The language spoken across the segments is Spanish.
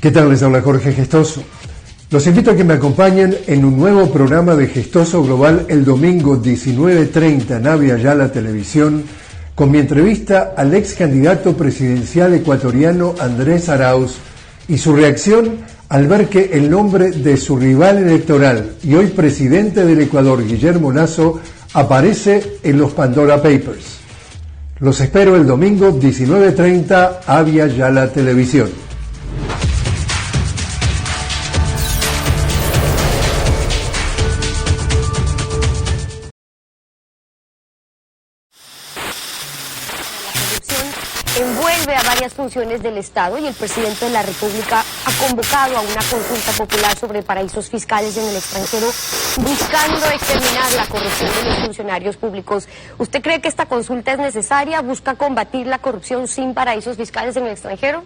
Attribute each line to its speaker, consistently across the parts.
Speaker 1: ¿Qué tal? Les habla Jorge Gestoso. Los invito a que me acompañen en un nuevo programa de Gestoso Global el domingo 19:30 en Avia Yala Televisión, con mi entrevista al ex candidato presidencial ecuatoriano Andrés Arauz y su reacción al ver que el nombre de su rival electoral y hoy presidente del Ecuador, Guillermo Lasso, aparece en los Pandora Papers. Los espero el domingo 19:30 Avia Yala Televisión.
Speaker 2: Envuelve a varias funciones del Estado y el presidente de la República ha convocado a una consulta popular sobre paraísos fiscales en el extranjero, buscando exterminar la corrupción de los funcionarios públicos. ¿Usted cree que esta consulta es necesaria? ¿Busca combatir la corrupción sin paraísos fiscales en el extranjero?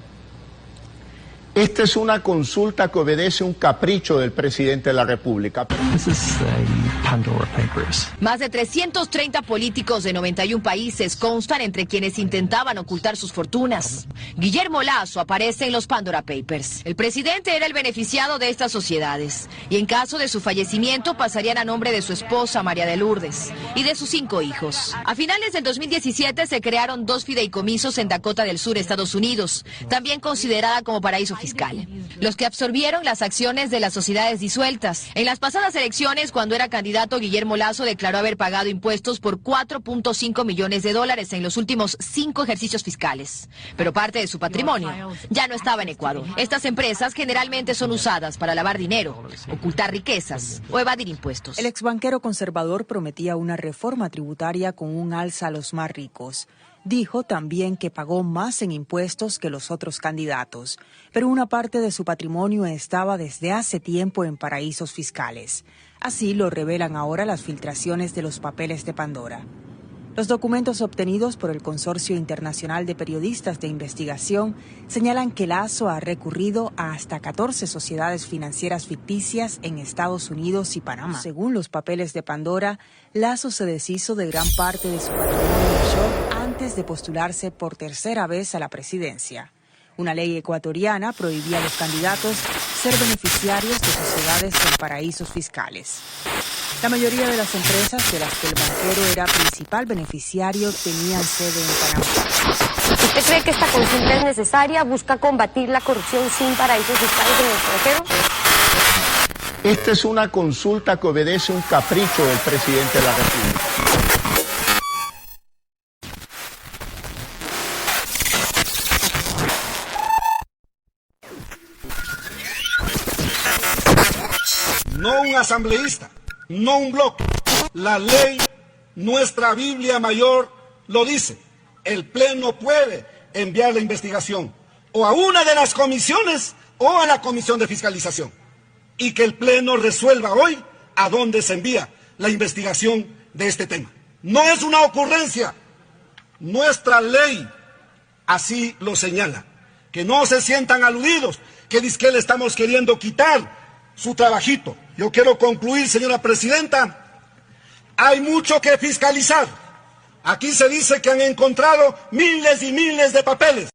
Speaker 3: Esta es una consulta que obedece a un capricho del presidente de la República.
Speaker 4: Más de 330 políticos de 91 países constan entre quienes intentaban ocultar sus fortunas. Guillermo Lasso aparece en los Pandora Papers. El presidente era el beneficiado de estas sociedades y en caso de su fallecimiento pasarían a nombre de su esposa María de Lourdes y de sus 5 hijos. A finales del 2017 se crearon 2 fideicomisos en Dakota del Sur, Estados Unidos, también considerada como paraíso fiscal, los que absorbieron las acciones de las sociedades disueltas. En las pasadas elecciones, cuando era candidato, Guillermo Lasso declaró haber pagado impuestos por $4.5 millones en los últimos 5 ejercicios fiscales, pero parte de su patrimonio ya no estaba en Ecuador. Estas empresas generalmente son usadas para lavar dinero, ocultar riquezas o evadir impuestos.
Speaker 5: El exbanquero conservador prometía una reforma tributaria con un alza a los más ricos. Dijo también que pagó más en impuestos que los otros candidatos, pero una parte de su patrimonio estaba desde hace tiempo en paraísos fiscales. Así lo revelan ahora las filtraciones de los papeles de Pandora. Los documentos obtenidos por el Consorcio Internacional de Periodistas de Investigación señalan que Lasso ha recurrido a hasta 14 sociedades financieras ficticias en Estados Unidos y Panamá. Según los papeles de Pandora, Lasso se deshizo de gran parte de su patrimonio offshore antes de postularse por tercera vez a la presidencia. Una ley ecuatoriana prohibía a los candidatos ser beneficiarios de sociedades en paraísos fiscales. La mayoría de las empresas de las que el banquero era principal beneficiario tenían sede en Panamá.
Speaker 2: ¿Usted cree que esta consulta es necesaria? ¿Busca combatir la corrupción sin paraísos fiscales en el extranjero?
Speaker 3: Esta es una consulta que obedece a un capricho del presidente de la República.
Speaker 6: No un asambleísta, no un bloque. La ley, nuestra Biblia mayor, lo dice. El Pleno puede enviar la investigación o a una de las comisiones o a la Comisión de Fiscalización. Y que el Pleno resuelva hoy a dónde se envía la investigación de este tema. No es una ocurrencia. Nuestra ley así lo señala. Que no se sientan aludidos, que dizque le estamos queriendo quitar su trabajito. Yo quiero concluir, señora presidenta. Hay mucho que fiscalizar. Aquí se dice que han encontrado miles y miles de papeles.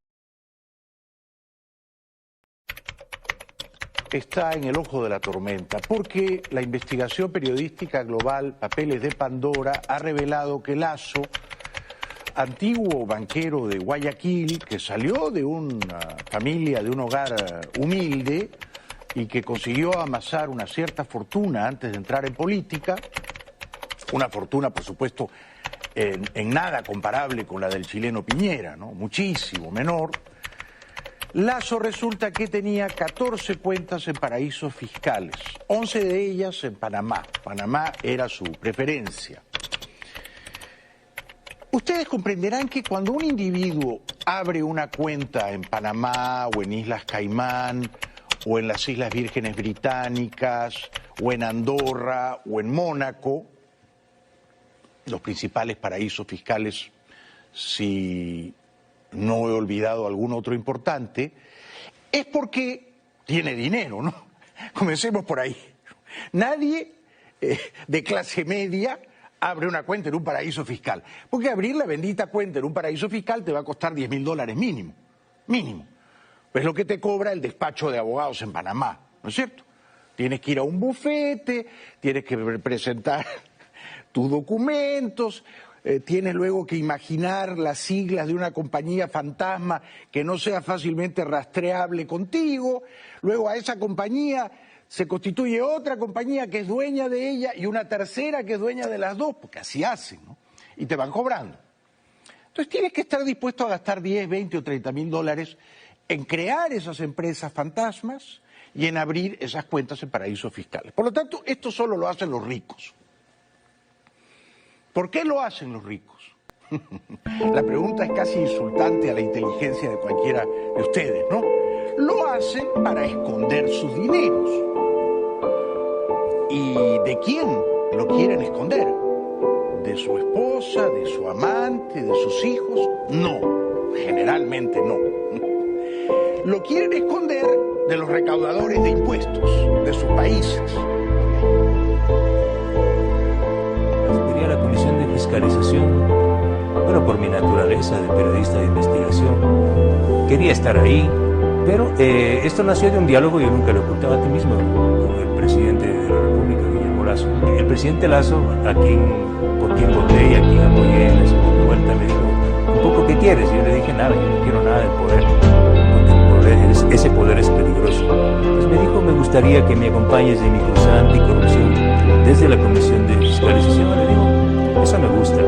Speaker 7: Está en el ojo de la tormenta, porque la investigación periodística global Papeles de Pandora ha revelado que Lasso, antiguo banquero de Guayaquil, que salió de una familia, de un hogar humilde, y que consiguió amasar una cierta fortuna antes de entrar en política, una fortuna, por supuesto, en nada comparable con la del chileno Piñera, ¿no? Muchísimo menor. Lasso resulta que tenía 14 cuentas en paraísos fiscales, 11 de ellas en Panamá. Panamá era su preferencia. Ustedes comprenderán que cuando un individuo abre una cuenta en Panamá o en Islas Caimán, o en las Islas Vírgenes Británicas, o en Andorra, o en Mónaco, los principales paraísos fiscales, si no he olvidado algún otro importante, es porque tiene dinero, ¿no? Comencemos por ahí. Nadie de clase media abre una cuenta en un paraíso fiscal, porque abrir la bendita cuenta en un paraíso fiscal te va a costar $10.000 mínimo, mínimo. Es lo que te cobra el despacho de abogados en Panamá, ¿no es cierto? Tienes que ir a un bufete, tienes que presentar tus documentos, tienes luego que imaginar las siglas de una compañía fantasma que no sea fácilmente rastreable contigo, luego a esa compañía se constituye otra compañía que es dueña de ella y una tercera que es dueña de las dos, porque así hacen, ¿no? Y te van cobrando. Entonces tienes que estar dispuesto a gastar 10, 20 o 30 mil dólares en crear esas empresas fantasmas y en abrir esas cuentas en paraísos fiscales. Por lo tanto, esto solo lo hacen los ricos. ¿Por qué lo hacen los ricos? La pregunta es casi insultante a la inteligencia de cualquiera de ustedes, ¿no? Lo hacen para esconder sus dineros. ¿Y de quién lo quieren esconder? ¿De su esposa, de su amante, de sus hijos? No, generalmente no. Lo quieren esconder de los recaudadores de impuestos de sus países.
Speaker 8: Quería la Comisión de Fiscalización, bueno, por mi naturaleza de periodista de investigación, quería estar ahí, pero esto nació de un diálogo, yo nunca lo ocultaba a ti mismo, con el presidente de la República, Guillermo Lasso. El presidente Lasso, por quien voté y a quien apoyé en la segunda vuelta, me dijo, un poco, ¿qué quieres? Y yo le dije, nada, yo no quiero nada del poder, porque ese poder es peligroso. Entonces me dijo, me gustaría que me acompañes en mi cruzada anticorrupción desde la Comisión de Fiscalización. Le digo, eso me gusta.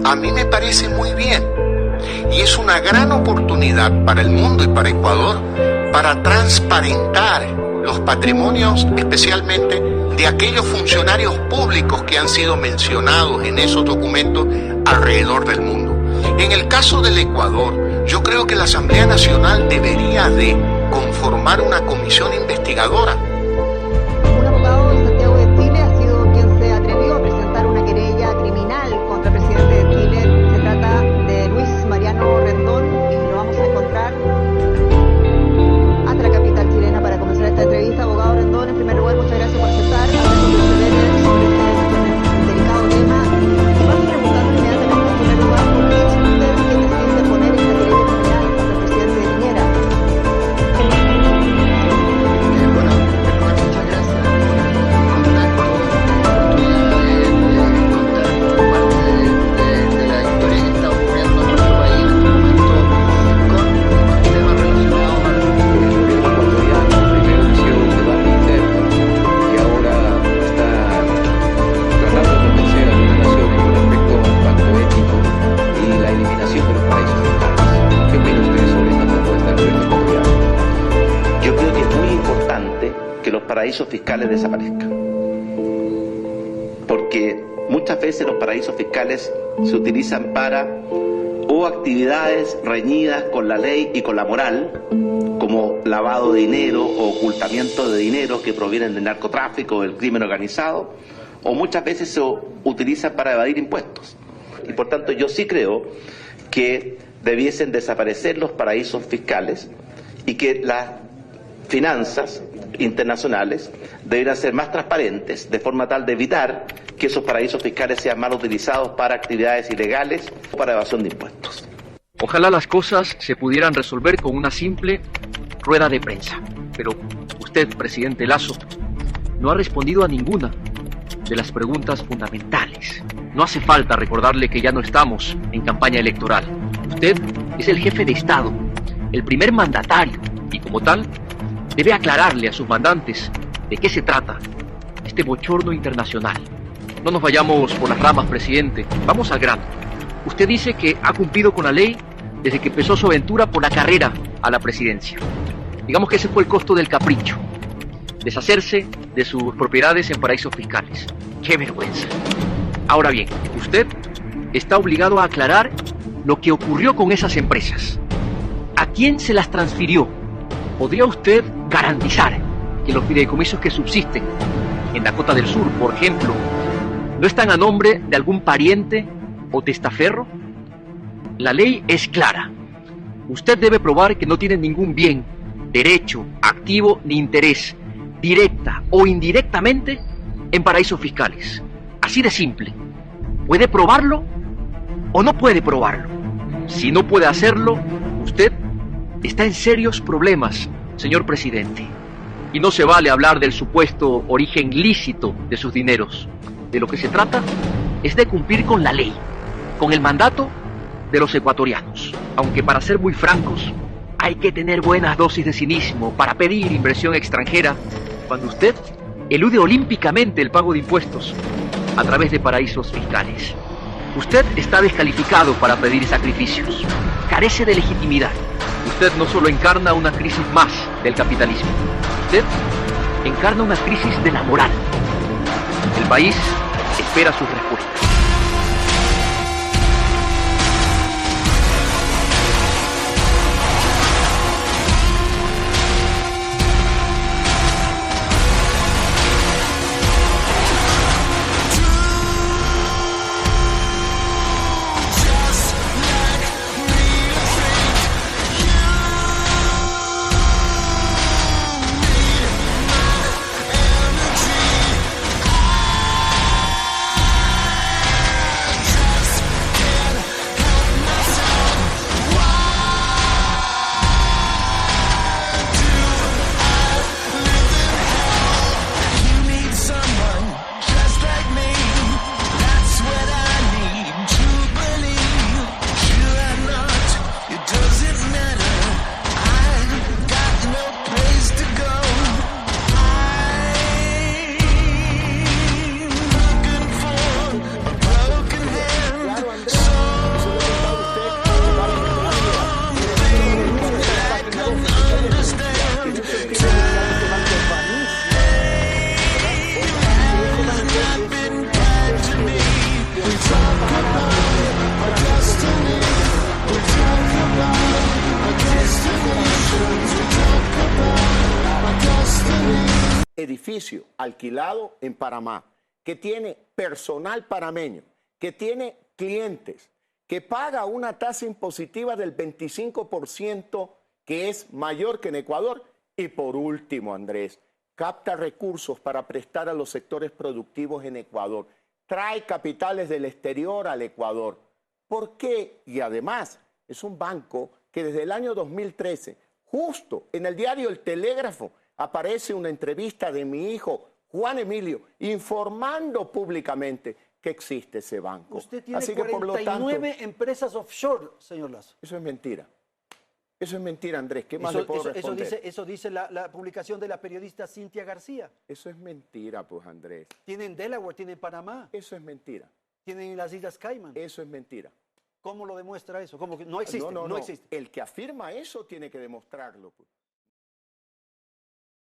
Speaker 9: A mí me parece muy bien y es una gran oportunidad para el mundo y para Ecuador para transparentar los patrimonios, especialmente de aquellos funcionarios públicos que han sido mencionados en esos documentos alrededor del mundo. En el caso del Ecuador, yo creo que la Asamblea Nacional debería de conformar una comisión investigadora.
Speaker 10: Un abogado de Santiago de Chile ha sido quien se atrevió a presentar una querella criminal contra el presidente de Chile. Se trata de Luis Mariano Rendón y lo vamos a encontrar hasta la capital chilena para comenzar esta entrevista. Abogado Rendón, en primer lugar, muchas gracias por aceptar hablar con ustedes sobre este delicado tema. Y vamos preguntando inmediatamente, en primer lugar, ¿por qué es usted quien decide poner esta querella criminal contra el presidente de Piñera?
Speaker 11: Bueno, muchas gracias por el contacto, la oportunidad de contar parte de la historia que está ocurriendo en nuestro país en este momento con temas relacionados al gobierno ecuatoriano. Primero inició un debate interno y ahora está tratando de convencer a las naciones con respecto a un pacto ético y la eliminación de los paraísos fiscales. ¿Qué opina usted sobre esta propuesta del gobierno ecuatoriano?
Speaker 12: Yo creo que es muy importante que los paraísos fiscales desaparezcan, porque muchas veces los paraísos fiscales se utilizan para o actividades reñidas con la ley y con la moral, como lavado de dinero o ocultamiento de dinero que provienen del narcotráfico o del crimen organizado, o muchas veces se utilizan para evadir impuestos. Y por tanto yo sí creo que debiesen desaparecer los paraísos fiscales y que las finanzas internacionales deberían ser más transparentes, de forma tal de evitar que esos paraísos fiscales sean mal utilizados para actividades ilegales o para evasión de impuestos.
Speaker 13: Ojalá las cosas se pudieran resolver con una simple rueda de prensa. Pero usted, presidente Lasso, no ha respondido a ninguna de las preguntas fundamentales. No hace falta recordarle que ya no estamos en campaña electoral. Usted es el jefe de Estado, el primer mandatario, y como tal, debe aclararle a sus mandantes de qué se trata este bochorno internacional. No nos vayamos por las ramas, presidente. Vamos al grano. Usted dice que ha cumplido con la ley desde que empezó su aventura por la carrera a la presidencia. Digamos que ese fue el costo del capricho. Deshacerse de sus propiedades en paraísos fiscales. ¡Qué vergüenza! Ahora bien, usted está obligado a aclarar lo que ocurrió con esas empresas. ¿A quién se las transfirió? ¿Podría usted garantizar que los fideicomisos que subsisten en Dakota del Sur, por ejemplo, no están a nombre de algún pariente o testaferro? La ley es clara. Usted debe probar que no tiene ningún bien, derecho, activo ni interés, directa o indirectamente, en paraísos fiscales. Así de simple. ¿Puede probarlo o no puede probarlo? Si no puede hacerlo, usted está en serios problemas, señor presidente. Y no se vale hablar del supuesto origen lícito de sus dineros. De lo que se trata es de cumplir con la ley, con el mandato de los ecuatorianos. Aunque para ser muy francos, hay que tener buenas dosis de cinismo para pedir inversión extranjera cuando usted elude olímpicamente el pago de impuestos a través de paraísos fiscales. Usted está descalificado para pedir sacrificios. Carece de legitimidad. Usted no solo encarna una crisis más del capitalismo, usted encarna una crisis de la moral. El país espera sus respuestas.
Speaker 3: Edificio alquilado en Panamá, que tiene personal panameño, que tiene clientes, que paga una tasa impositiva del 25%, que es mayor que en Ecuador. Y por último, Andrés, capta recursos para prestar a los sectores productivos en Ecuador, trae capitales del exterior al Ecuador. ¿Por qué? Y además es un banco que desde el año 2013, justo en el diario El Telégrafo, aparece una entrevista de mi hijo Juan Emilio informando públicamente que existe ese banco.
Speaker 14: Usted tiene
Speaker 3: Así que,
Speaker 14: 49 empresas offshore, señor Lasso.
Speaker 3: Eso es mentira. Eso es mentira, Andrés. ¿Qué más le puedo responder?
Speaker 14: Eso dice la publicación de la periodista Cintia García.
Speaker 3: Eso es mentira, pues, Andrés.
Speaker 14: Tienen Delaware, tienen Panamá.
Speaker 3: Eso es mentira.
Speaker 14: Tienen las Islas Caimán.
Speaker 3: Eso es mentira.
Speaker 14: ¿Cómo lo demuestra eso? ¿Cómo que no existe?
Speaker 3: No
Speaker 14: No existe.
Speaker 3: El que afirma eso tiene que demostrarlo, pues.